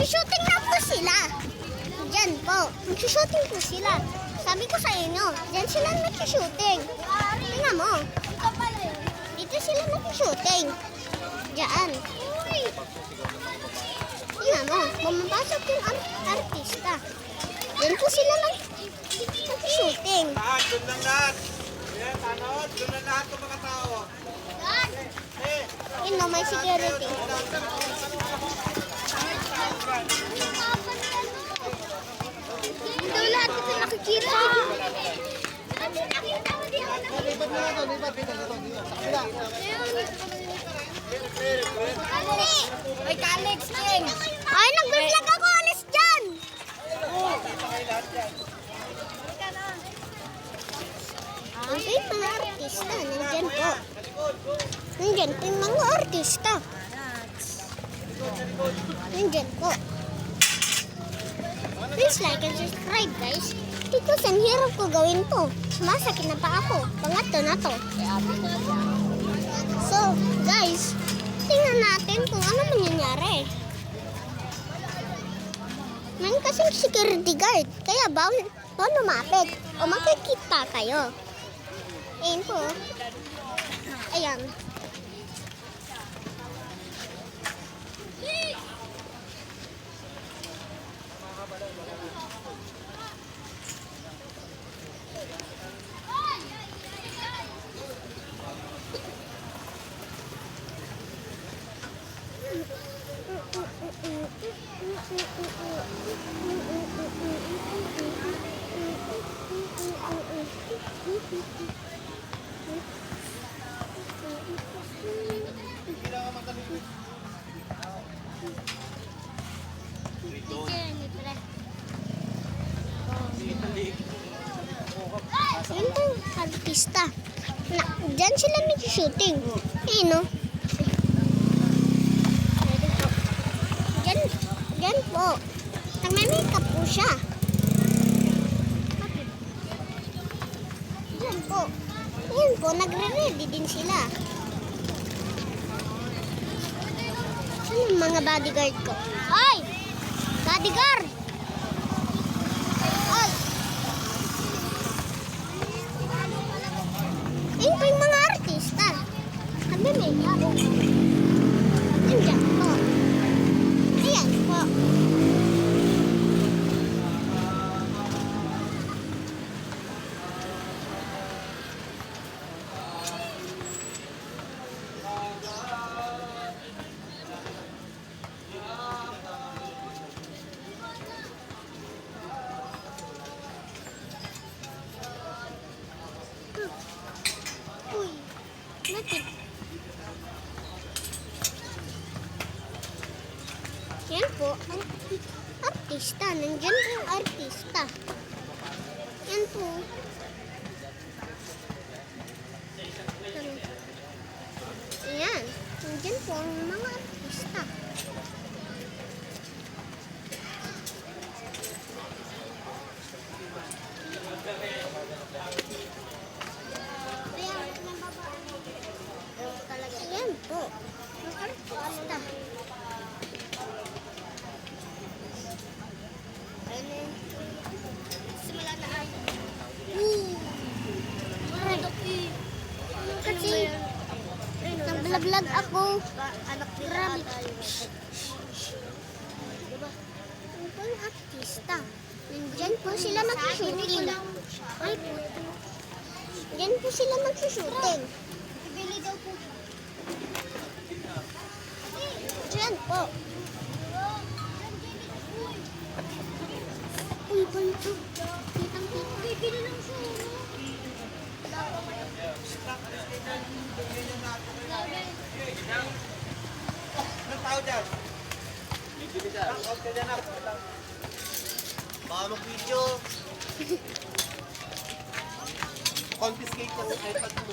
Mag-shooting na po sila. Diyan po. Mag-shooting po sila. Sabi ko sa inyo, diyan sila nag-shooting. Tingnan mo. Dito sila nag-shooting. Diyan. Tingnan mo. Bumapasok yung artista. Diyan po sila nag-shooting. Lahat, doon lang lahat. Yes, ano? Doon lang lahat ng mga tao. Yun no, may security. Ito lahat ito nakikita. Lipat na ito, lipat na ito. Ay, Alex, King. Ay, nag-vlog ako. Alis dyan. Okay, mga artista. Nandyan po. Nandyan po yung mga artista. Nandyan po. Please like and subscribe, guys. Because ang hirap ko gawin to. Sumasakit na pa ako. Pangatlo na to. So, guys, tingnan natin kung ano mangyayari. Meron kasing security guard. Kaya bawal lumapit. O makikita kayo. Ayan po. Ayan. Yun po, artista. Diyan sila nag-shooting. Eh, no? Diyan po. Nagme-makeup po siya. Diyan po. Ayan po, nagre-ready din sila. Saan yung mga bodyguard ko? Ay! Bodyguard! Ay! Ayun po yung mga artista. Nagme-makeup. Diyan po. Ayan po. Uy, bakit? Yan po, ang artista. Nandiyan po ang artista. Yan po. Ayan. Nandiyan po ang mga artista. Ayan po. Ang artista. Simula na ay. Kasi nag-vlog ako. Grabe. Ano po yung artista? Nandyan po sila nag-shooting. Ay po. Nandyan po sila nag-shooting. Bibili daw po. Diyan po. Uy, banto. Kitang-kita. Bibili lang siya. Anong tao dyan? Bibili dyan. Out ka dyan, baka mag-video. Confiscate ka sa iPad mo.